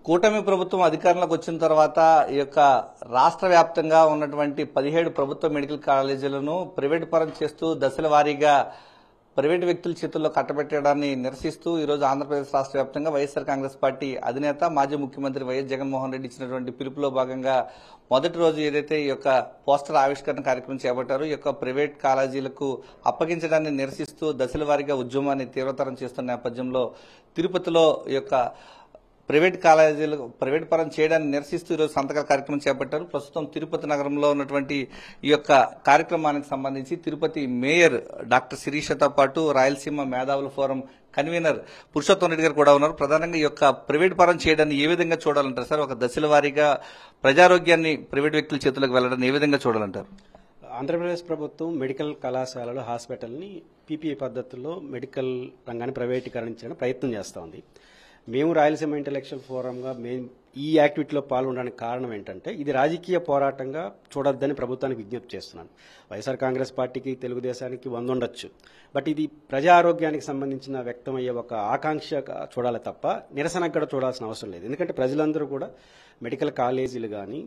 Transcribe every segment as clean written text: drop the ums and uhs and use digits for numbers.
కూటమి ప్రభుత్వం అధికారంలోకి వచ్చిన తర్వాత ఈ యొక్క రాష్ట్ర వ్యాప్తంగా ఉన్నటువంటి 17 ప్రభుత్వ మెడికల్ కాలేజీలను ప్రైవేట్ పరం చేస్తూ దశల వారీగా ప్రైవేటు వ్యక్తుల చేతుల్లో కట్టబెట్టడాన్ని నిరసిస్తూ ఈరోజు ఆంధ్రప్రదేశ్ రాష్ట్ర వ్యాప్తంగా వైఎస్ఆర్ కాంగ్రెస్ పార్టీ అధినేత మాజీ ముఖ్యమంత్రి వైఎస్ జగన్మోహన్ రెడ్డి ఇచ్చినటువంటి పిలుపులో భాగంగా మొదటి రోజు ఏదైతే ఈ యొక్క పోస్టర్ ఆవిష్కరణ కార్యక్రమం చేపట్టారో ఈ యొక్క ప్రైవేట్ కాలేజీలకు అప్పగించడాన్ని నిరసిస్తూ దశల వారీగా ఉద్యమాన్ని తీవ్రతరం చేస్తున్న నేపథ్యంలో తిరుపతిలో ఈ యొక్క ప్రైవేట్ కాలేజీలకు ప్రైవేట్ పరం చేయడాన్ని నిరసిస్తూ ఈరోజు సంతకాల కార్యక్రమం చేపట్టారు. ప్రస్తుతం తిరుపతి నగరంలో ఉన్నటువంటి ఈ యొక్క కార్యక్రమానికి సంబంధించి తిరుపతి మేయర్ డాక్టర్ శిరీషతో పాటు రాయలసీమ మేధావుల ఫోరం కన్వీనర్ పురుషోత్తం రెడ్డి గారు కూడా ఉన్నారు. ప్రధానంగా ఈ యొక్క ప్రైవేట్ పరం చేయడాన్ని ఏ విధంగా చూడాలంటారు సార్? ఒక దశల వారీగా ప్రజారోగ్యాన్ని ప్రైవేట్ వ్యక్తుల చేతులకు వెళ్లడాన్ని ఏ విధంగా చూడాలంటారు? ఆంధ్రప్రదేశ్ ప్రభుత్వం మెడికల్ కళాశాలలు హాస్పిటల్ని పీపీఐ పద్ధతుల్లో మెడికల్ రంగాన్ని ప్రైవేటీకరించడానికి ప్రయత్నం చేస్తూ ఉంది. మేము రాయలసీమ ఇంటలెక్చువల్ ఫోరంగా మేము ఈ యాక్టివిటీలో పాల్గొనడానికి కారణం ఏంటంటే ఇది రాజకీయ పోరాటంగా చూడొద్దని ప్రభుత్వానికి విజ్ఞప్తి చేస్తున్నాను. వైఎస్ఆర్ కాంగ్రెస్ పార్టీకి తెలుగుదేశానికి ఉండొచ్చు, బట్ ఇది ప్రజా ఆరోగ్యానికి సంబంధించిన వ్యక్తమయ్యే ఒక ఆకాంక్ష చూడాలి తప్ప నిరసనకు కూడా చూడాల్సిన అవసరం లేదు. ఎందుకంటే ప్రజలందరూ కూడా మెడికల్ కాలేజీలు కానీ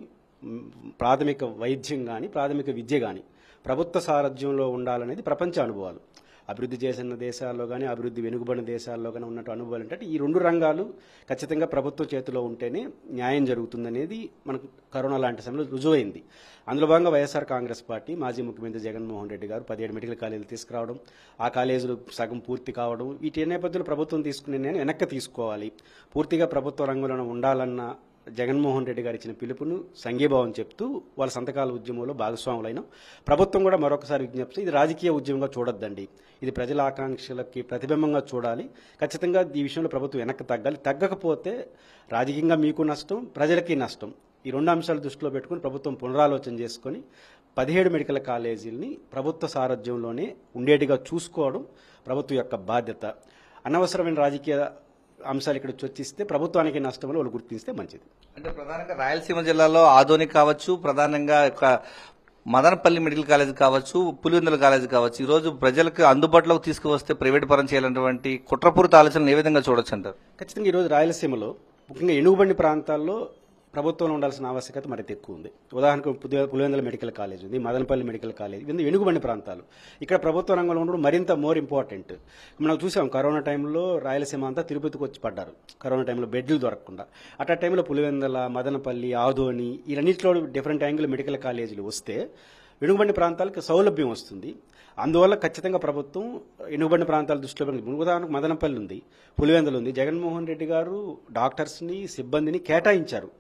ప్రాథమిక వైద్యం కానీ ప్రాథమిక విద్య కానీ ప్రభుత్వ సారథ్యంలో ఉండాలనేది ప్రపంచ అనుభవాలు. అభివృద్ధి చేసిన దేశాల్లో కానీ అభివృద్ధి వెనుకబడిన దేశాల్లో కానీ ఉన్నట్టు అనుభవాలు ఏంటంటే ఈ రెండు రంగాలు ఖచ్చితంగా ప్రభుత్వ చేతిలో ఉంటేనే న్యాయం జరుగుతుందనేది మనకు కరోనా లాంటి సమయంలో రుజువైంది. అందులో భాగంగా వైఎస్ఆర్ కాంగ్రెస్ పార్టీ మాజీ ముఖ్యమంత్రి జగన్మోహన్ రెడ్డి గారు 17 మెడికల్ కాలేజీలు తీసుకురావడం, ఆ కాలేజీలు సగం పూర్తి కావడం, వీటి నేపథ్యంలో ప్రభుత్వం తీసుకునే నేను వెనక్కి తీసుకోవాలి, పూర్తిగా ప్రభుత్వ రంగంలో ఉండాలన్న జగన్మోహన్ రెడ్డి గారు ఇచ్చిన పిలుపును సంఘీభావం చెప్తూ వాళ్ళ సంతకాల ఉద్యమంలో భాగస్వాములైన ప్రభుత్వం కూడా మరొకసారి విజ్ఞప్తి, ఇది రాజకీయ ఉద్యమంగా చూడొద్దండి, ఇది ప్రజల ఆకాంక్షలకి ప్రతిబింబంగా చూడాలి, ఖచ్చితంగా ఈ విషయంలో ప్రభుత్వం వెనక్కి తగ్గాలి, తగ్గకపోతే రాజకీయంగా మీకు నష్టం, ప్రజలకి నష్టం. ఈ రెండు అంశాలు దృష్టిలో పెట్టుకుని ప్రభుత్వం పునరాలోచన చేసుకుని 17 మెడికల్ కాలేజీలని ప్రభుత్వ సారథ్యంలోనే ఉండేటిగా చూసుకోవడం ప్రభుత్వం యొక్క బాధ్యత. అనవసరమైన రాజకీయ అంశాలు ఇక్కడ చర్చిస్తే ప్రభుత్వానికి నష్టం వాళ్ళు గుర్తిస్తే మంచిది. అంటే ప్రధానంగా రాయలసీమ జిల్లాలో ఆదోని కావచ్చు, ప్రధానంగా మదనపల్లి మెడికల్ కాలేజ్ కావచ్చు, పులివెందుల కాలేజ్ కావచ్చు, ఈ రోజు ప్రజలకు అందుబాటులోకి తీసుకువస్తే ప్రైవేట్ పరం చేయాలన్నటువంటి కుట్రపూరిత ఆలోచనలు ఏ విధంగా చూడొచ్చు అంటారు? ఖచ్చితంగా ఈరోజు రాయలసీమలో ముఖ్యంగా ఎనుగుబండి ప్రాంతాల్లో ప్రభుత్వంలో ఉండాల్సిన ఆవశ్యకత మరింత ఎక్కువ ఉంది. ఉదాహరణకు పులివెందుల మెడికల్ కాలేజ్ ఉంది, మదనపల్లి మెడికల్ కాలేజ్, ఇవన్నీ వెనుకబడిన ప్రాంతాలు. ఇక్కడ ప్రభుత్వ రంగంలో ఉండడం మరింత మోర్ ఇంపార్టెంట్. మనం చూసాం కరోనా టైంలో రాయలసీమ అంతా తిరుపతికి వచ్చి పడ్డారు, కరోనా టైంలో బెడ్లు దొరకకుండా. అట్ ఆ టైంలో పులివెందుల, మదనపల్లి, ఆదోని ఇవన్నింటిలో డిఫరెంట్ యాంగిల్ మెడికల్ కాలేజీలు వస్తే వెనుకబడిన ప్రాంతాలకు సౌలభ్యం వస్తుంది. అందువల్ల ఖచ్చితంగా ప్రభుత్వం వెనుకబడిన ప్రాంతాల దృష్టిలో పెట్టుకుంది. ఉదాహరణకు మదనపల్లి ఉంది, పులివెందులు ఉంది. జగన్మోహన్ రెడ్డి గారు డాక్టర్స్ని సిబ్బందిని కేటాయించారు.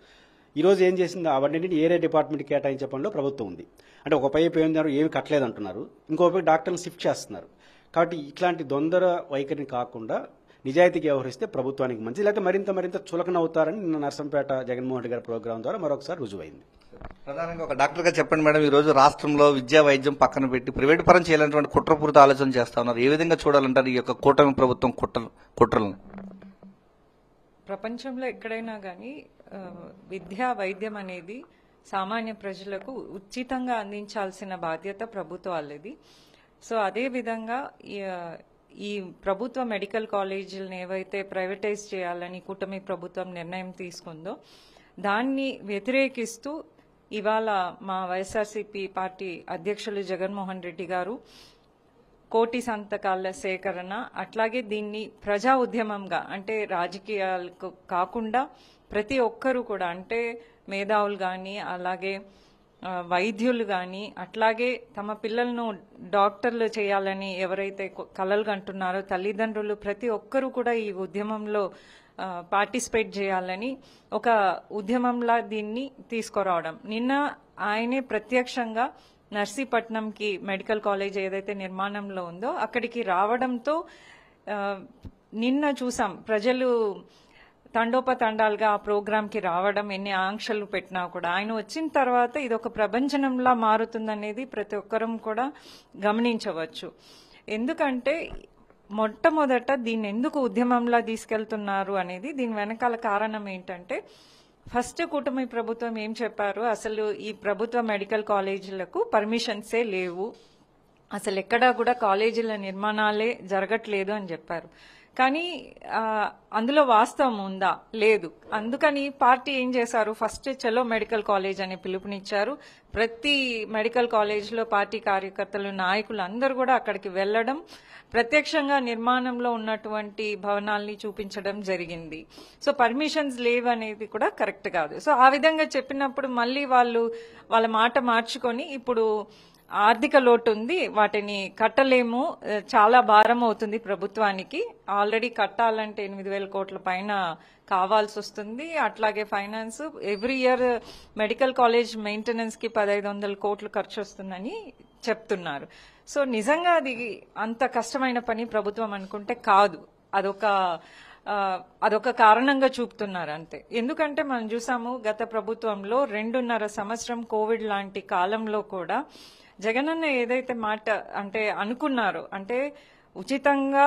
ఈరోజు ఏం చేసింది, అవన్నింటినీ ఏరియా డిపార్ట్మెంట్కి కేటాయించే పనిలో ప్రభుత్వం ఉంది. అంటే ఒక పైపు ఏమి కట్టలేదంటున్నారు, ఇంకో పైపు డాక్టర్లు షిఫ్ట్ చేస్తున్నారు. కాబట్టి ఇట్లాంటి దొందర వైఖరిని కాకుండా నిజాయితీకి వ్యవహరిస్తే ప్రభుత్వానికి మంచిది, లేకపోతే మరింత చులకన అవుతారని నిన్న నర్సంపేట జగన్మోహన్ రెడ్డి గారి ప్రోగ్రాం ద్వారా మరొకసారి రుజువైంది. ప్రధానంగా ఒక డాక్టర్ గా చెప్పండి మేడం, ఈ రోజు రాష్ట్రంలో విద్యా వైద్యం పక్కన పెట్టి ప్రైవేట్ పరం చేయాలన్నటువంటి కుట్రపూరిత ఆలోచన చేస్తా ఉన్నారు. ఏ విధంగా చూడాలంటారు ఈ యొక్క కూటమి ప్రభుత్వం కుట్రలను? ప్రపంచంలో ఎక్కడైనా కానీ విద్యా వైద్యం అనేది సామాన్య ప్రజలకు ఉచితంగా అందించాల్సిన బాధ్యత ప్రభుత్వాలది. సో అదే విధంగా ఈ ప్రభుత్వ మెడికల్ కాలేజీలను ఏవైతే ప్రైవేటైజ్ చేయాలని కూటమి ప్రభుత్వం నిర్ణయం తీసుకుందో దాన్ని వ్యతిరేకిస్తూ ఇవాళ మా వైఎస్ఆర్సీపీ పార్టీ అధ్యక్షులు జగన్మోహన్ రెడ్డి గారు కోటి సంతకాల సేకరణ, అట్లాగే దీన్ని ప్రజా ఉద్యమంగా, అంటే రాజకీయాలకు కాకుండా ప్రతి ఒక్కరూ కూడా, అంటే మేధావులు కానీ అలాగే వైద్యులు కానీ అట్లాగే తమ పిల్లలను డాక్టర్లు చేయాలని ఎవరైతే కలలు కంటున్నారో తల్లిదండ్రులు ప్రతి ఒక్కరూ కూడా ఈ ఉద్యమంలో పార్టిసిపేట్ చేయాలని ఒక ఉద్యమంలా దీన్ని తీసుకురావడం. నిన్న ఆయనే ప్రత్యక్షంగా నర్సీపట్నంకి మెడికల్ కాలేజ్ ఏదైతే నిర్మాణంలో ఉందో అక్కడికి రావడంతో నిన్న చూసాం ప్రజలు తండోపతండాలుగా ఆ ప్రోగ్రాంకి రావడం, ఎన్ని ఆంక్షలు పెట్టినా కూడా ఆయన వచ్చిన తర్వాత ఇది ఒక ప్రభంజనంలా మారుతుందనేది ప్రతి ఒక్కరం కూడా గమనించవచ్చు. ఎందుకంటే మొట్టమొదట దీన్ని ఎందుకు ఉద్యమంలా తీసుకెళ్తున్నారు అనేది దీని వెనకాల కారణం ఏంటంటే, ఫస్ట్ కూటమి ప్రభుత్వం ఏం చెప్పారు, అసలు ఈ ప్రభుత్వ మెడికల్ కాలేజీలకు పర్మిషన్సే లేవు, అసలు ఎక్కడా కూడా కాలేజీల నిర్మాణాలే జరగట్లేదు అని చెప్పారు. కానీ అందులో వాస్తవం ఉందా? లేదు. అందుకని పార్టీ ఏం చేశారు, ఫస్ట్ చలో మెడికల్ కాలేజ్ అనే పిలుపునిచ్చారు. ప్రతి మెడికల్ కాలేజ్లో పార్టీ కార్యకర్తలు, నాయకులు అందరూ కూడా అక్కడికి వెళ్లడం, ప్రత్యక్షంగా నిర్మాణంలో ఉన్నటువంటి భవనాల్ని చూపించడం జరిగింది. సో పర్మిషన్స్ లేవు అనేది కూడా కరెక్ట్ కాదు. సో ఆ విధంగా చెప్పినప్పుడు మళ్ళీ వాళ్ళ మాట మార్చుకొని ఇప్పుడు ఆర్థిక లోటు ఉంది, వాటిని కట్టలేము, చాలా భారం అవుతుంది ప్రభుత్వానికి, ఆల్రెడీ కట్టాలంటే 8,000 కోట్ల పైన కావాల్సి వస్తుంది. అట్లాగే finance every year medical college maintenance కి 1,500 కోట్లు ఖర్చు వస్తుందని చెప్తున్నారు. సో నిజంగా అది అంత కష్టమైన పని ప్రభుత్వం అనుకుంటే కాదు, అదొక కారణంగా చూపుతున్నారు అంతే. ఎందుకంటే మనం చూసాము గత ప్రభుత్వంలో 2.5 సంవత్సరం కోవిడ్ లాంటి కాలంలో కూడా జగనన్న ఏదైతే మాట అంటే అనుకున్నారో, అంటే ఉచితంగా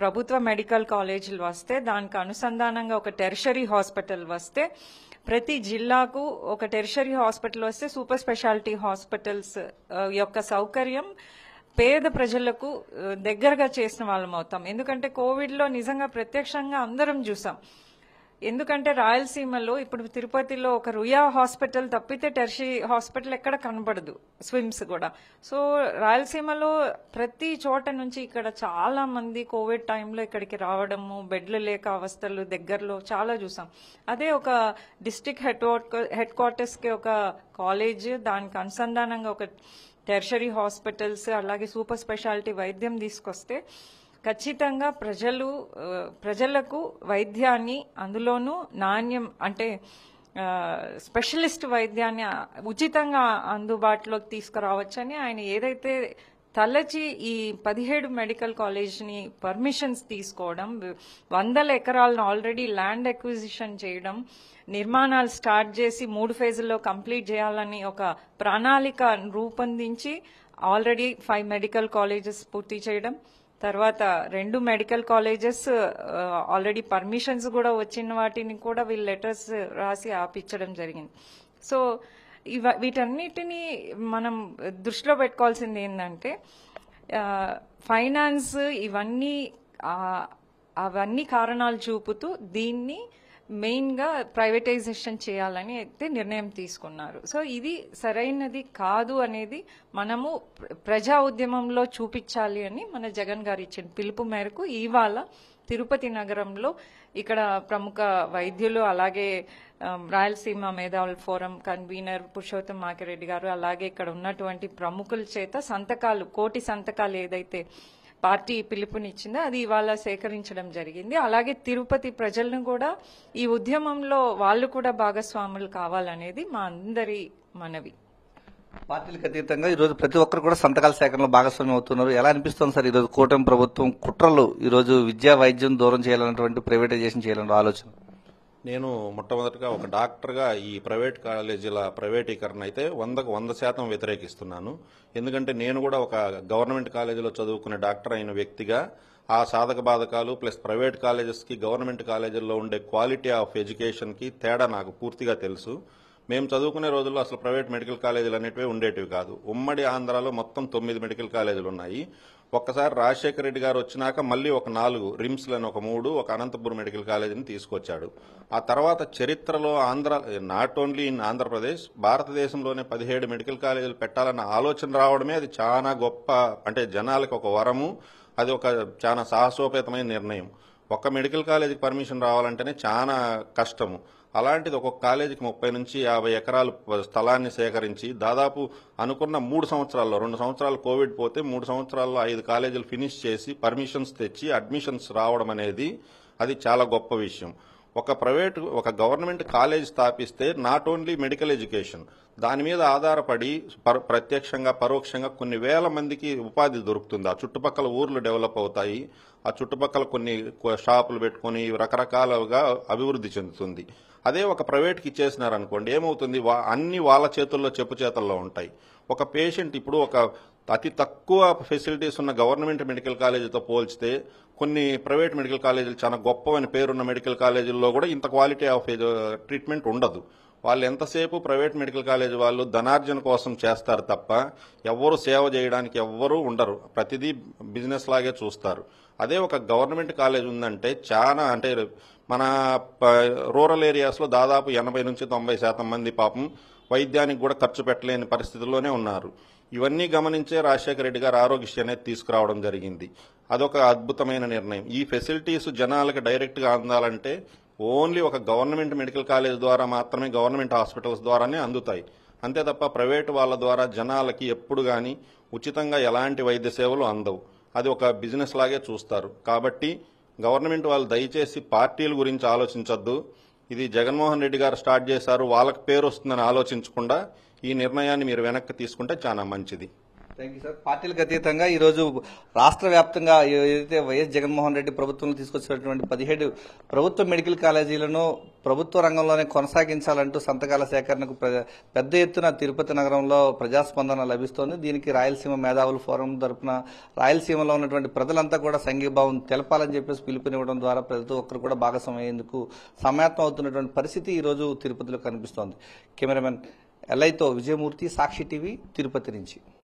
ప్రభుత్వ మెడికల్ కాలేజీలు వస్తే దానికి అనుసంధానంగా ఒక టెర్షరీ హాస్పిటల్ వస్తే, ప్రతి జిల్లాకు ఒక టెర్షరీ హాస్పిటల్ వస్తే సూపర్ స్పెషాలిటీ హాస్పిటల్స్ యొక్క సౌకర్యం పేద ప్రజలకు దగ్గరగా చేసిన వాళ్ళం అవుతాం. ఎందుకంటే కోవిడ్లో నిజంగా ప్రత్యక్షంగా అందరం చూసాం. ఎందుకంటే రాయలసీమలో ఇప్పుడు తిరుపతిలో ఒక రుయా హాస్పిటల్ తప్పితే టెర్షరీ హాస్పిటల్ ఎక్కడ కనబడదు, స్విమ్స్ కూడా. సో రాయలసీమలో ప్రతి చోట నుంచి ఇక్కడ చాలా మంది కోవిడ్ టైంలో ఇక్కడికి రావడము, బెడ్లు లేక అవస్థలు దగ్గరలో చాలా చూసాం. అదే ఒక డిస్ట్రిక్ట్ హెడ్ క్వార్టర్స్ కి ఒక కాలేజ్, దానికి అనుసంధానంగా ఒక టెర్షరీ హాస్పిటల్స్, అలాగే సూపర్ స్పెషాలిటీ వైద్యం తీసుకొస్తే ఖచ్చితంగా ప్రజలకు వైద్యాన్ని, అందులోనూ నాణ్యం అంటే స్పెషలిస్ట్ వైద్యాన్ని ఉచితంగా అందుబాటులోకి తీసుకురావచ్చని ఆయన ఏదైతే తలచి ఈ 17 మెడికల్ కాలేజ్ని పర్మిషన్స్ తీసుకోవడం, 100 ఎకరాలను ఆల్రెడీ ల్యాండ్ అక్విజిషన్ చేయడం, నిర్మాణాలు స్టార్ట్ చేసి 3 ఫేజుల్లో కంప్లీట్ చేయాలని ఒక ప్రణాళిక రూపొందించి ఆల్రెడీ 5 మెడికల్ కాలేజెస్ పూర్తి చేయడం, తర్వాత 2 మెడికల్ కాలేజెస్ ఆల్రెడీ పర్మిషన్స్ కూడా వచ్చిన వాటిని కూడా వీళ్ళు లెటర్స్ రాసి ఆపించడం జరిగింది. సో వీటన్నిటిని మనం దృష్టిలో పెట్టుకోవాల్సింది ఏంటంటే ఫైనాన్స్ అవన్నీ కారణాలు చూపుతూ దీన్ని మెయిన్ గా ప్రైవేటైజేషన్ చేయాలని అయితే నిర్ణయం తీసుకున్నారు. సో ఇది సరైనది కాదు అనేది మనము ప్రజా ఉద్యమంలో చూపించాలి అని మన జగన్ గారు ఇచ్చిన పిలుపు మేరకు ఇవాళ తిరుపతి నగరంలో ఇక్కడ ప్రముఖ వైద్యులు, అలాగే రాయలసీమ మేధావుల ఫోరం కన్వీనర్ పురుషోత్తం మాకిరెడ్డి గారు, అలాగే ఇక్కడ ఉన్నటువంటి ప్రముఖుల చేత సంతకాలు, 1 కోటి సంతకాలు ఏదైతే పార్టీ పిలుపునిచ్చిందో అది ఇవాళ సేకరించడం జరిగింది. అలాగే తిరుపతి ప్రజలను కూడా ఈ ఉద్యమంలో వాళ్ళు కూడా భాగస్వాములు కావాలనేది మా అందరి మనవి. పార్టీలకు అతీతంగా ఈరోజు ప్రతి ఒక్కరు కూడా సంతకాల సేకరణలో భాగస్వామ్యం అవుతున్నారు. ఎలా అనిపిస్తుంది సార్ ఈరోజు కూటమి ప్రభుత్వం కుట్రలు ఈరోజు విద్యా వైద్యం దూరం చేయాలన్నటువంటి ప్రైవేటైజేషన్ చేయాలన్న ఆలోచన? నేను మొట్టమొదటిగా ఒక డాక్టర్గా ఈ ప్రైవేట్ కాలేజీల ప్రైవేటీకరణ అయితే 100% వ్యతిరేకిస్తున్నాను. ఎందుకంటే నేను కూడా ఒక గవర్నమెంట్ కాలేజీలో చదువుకునే డాక్టర్ అయిన వ్యక్తిగా ఆ సాధక బాధకాలు ప్లస్ ప్రైవేట్ కాలేజెస్కి గవర్నమెంట్ కాలేజీల్లో ఉండే క్వాలిటీ ఆఫ్ ఎడ్యుకేషన్కి తేడా నాకు పూర్తిగా తెలుసు. మేము చదువుకునే రోజుల్లో అసలు ప్రైవేట్ మెడికల్ కాలేజీలు అనేటివి ఉండేటివి కాదు. ఉమ్మడి ఆంధ్రాలో మొత్తం 9 మెడికల్ కాలేజీలు ఉన్నాయి. ఒక్కసారి రాజశేఖర రెడ్డి గారు వచ్చినాక మళ్ళీ ఒక 4 రిమ్స్లను ఒక 3, ఒక అనంతపురం మెడికల్ కాలేజీని తీసుకొచ్చాడు. ఆ తర్వాత చరిత్రలో నాట్ ఓన్లీ ఇన్ ఆంధ్రప్రదేశ్, భారతదేశంలోనే 17 మెడికల్ కాలేజీలు పెట్టాలన్న ఆలోచన రావడమే అది చాలా గొప్ప, అంటే జనాలకు ఒక వరము, అది ఒక చాలా సాహసోపేతమైన నిర్ణయం. ఒక్క మెడికల్ కాలేజీకి పర్మిషన్ రావాలంటేనే చాలా కష్టము. అలాంటిది ఒక్కొక్క కాలేజీకి 30 నుంచి 50 ఎకరాలు స్థలాన్ని సేకరించి దాదాపు అనుకున్న 3 సంవత్సరాల్లో, 2 సంవత్సరాలు కోవిడ్ పోతే 3 సంవత్సరాల్లో 5 కాలేజీలు ఫినిష్ చేసి పర్మిషన్స్ తెచ్చి అడ్మిషన్స్ రావడం అనేది అది చాలా గొప్ప విషయం. ఒక గవర్నమెంట్ కాలేజ్ స్థాపిస్తే నాట్ ఓన్లీ మెడికల్ ఎడ్యుకేషన్, దాని మీద ఆధారపడి ప్రత్యక్షంగా పరోక్షంగా కొన్ని వేల మందికి ఉపాధి దొరుకుతుంది. ఆ చుట్టుపక్కల ఊర్లు డెవలప్ అవుతాయి. ఆ చుట్టుపక్కల కొన్ని షాపులు పెట్టుకుని రకరకాలుగా అభివృద్ధి చెందుతుంది. అదే ఒక ప్రైవేట్కి ఇచ్చేసినారనుకోండి ఏమవుతుంది, అన్ని వాళ్ళ చేతుల్లో చెప్పు చేతల్లో ఉంటాయి. ఒక పేషెంట్ ఇప్పుడు ఒక అతి తక్కువ ఫెసిలిటీస్ ఉన్న గవర్నమెంట్ మెడికల్ కాలేజీతో పోల్చితే కొన్ని ప్రైవేట్ మెడికల్ కాలేజీలు చాలా గొప్పవని పేరున్న మెడికల్ కాలేజీల్లో కూడా ఇంత క్వాలిటీ ఆఫ్ ట్రీట్మెంట్ ఉండదు. వాళ్ళు ఎంతసేపు ప్రైవేట్ మెడికల్ కాలేజీ వాళ్ళు ధనార్జన కోసం చేస్తారు తప్ప ఎవ్వరూ సేవ చేయడానికి ఎవ్వరూ ఉండరు. ప్రతిదీ బిజినెస్ లాగే చూస్తారు. అదే ఒక గవర్నమెంట్ కాలేజ్ ఉందంటే చాలా అంటే మన రూరల్ ఏరియాస్లో దాదాపు 80 నుంచి 90% మంది పాపం వైద్యానికి కూడా ఖర్చు పెట్టలేని పరిస్థితుల్లోనే ఉన్నారు. ఇవన్నీ గమనించే రాజశేఖర రెడ్డి గారు ఆరోగ్యశ్రీ అనేది తీసుకురావడం జరిగింది. అదొక అద్భుతమైన నిర్ణయం. ఈ ఫెసిలిటీస్ జనాలకు డైరెక్ట్గా అందాలంటే ఓన్లీ ఒక గవర్నమెంట్ మెడికల్ కాలేజ్ ద్వారా మాత్రమే, గవర్నమెంట్ హాస్పిటల్స్ ద్వారానే అందుతాయి. అంతే తప్ప ప్రైవేటు వాళ్ళ ద్వారా జనాలకి ఎప్పుడు కానీ ఉచితంగా ఎలాంటి వైద్య సేవలు అందవు. అది ఒక బిజినెస్ లాగే చూస్తారు. కాబట్టి గవర్నమెంట్ వాళ్ళు దయచేసి పార్టీల గురించి ఆలోచించొద్దు. ఇది జగన్మోహన్ రెడ్డి గారు స్టార్ట్ చేశారు, వాళ్ళకి పేరు వస్తుందని ఆలోచించకుండా ఈ నిర్ణయాన్ని మీరు వెనక్కి తీసుకుంటే చాలా మంచిది. Thank you sir. పార్టీలకు అతీతంగా ఈరోజు రాష్ట్ర వ్యాప్తంగా ఏదైతే వైఎస్ జగన్మోహన్ రెడ్డి ప్రభుత్వంలో తీసుకొచ్చినటువంటి 17 ప్రభుత్వ మెడికల్ కాలేజీలను ప్రభుత్వ రంగంలోనే కొనసాగించాలంటూ సంతకాల సేకరణకు పెద్ద ఎత్తున తిరుపతి నగరంలో ప్రజాస్పందన లభిస్తోంది. దీనికి రాయలసీమ మేధావుల ఫోరం తరపున రాయలసీమలో ఉన్నటువంటి ప్రజలంతా కూడా సంఘీభావం తెలపాలని చెప్పేసి పిలుపునివ్వడం ద్వారా ప్రతి ఒక్కరు కూడా భాగస్వామ్యం అయ్యేందుకు సమాయత్తం అవుతున్నటువంటి పరిస్థితి ఈ రోజు తిరుపతిలో కనిపిస్తోంది. కెమెరామెన్ ఎల్ఐతో విజయమూర్తి, సాక్షి టీవీ, తిరుపతి నుంచి.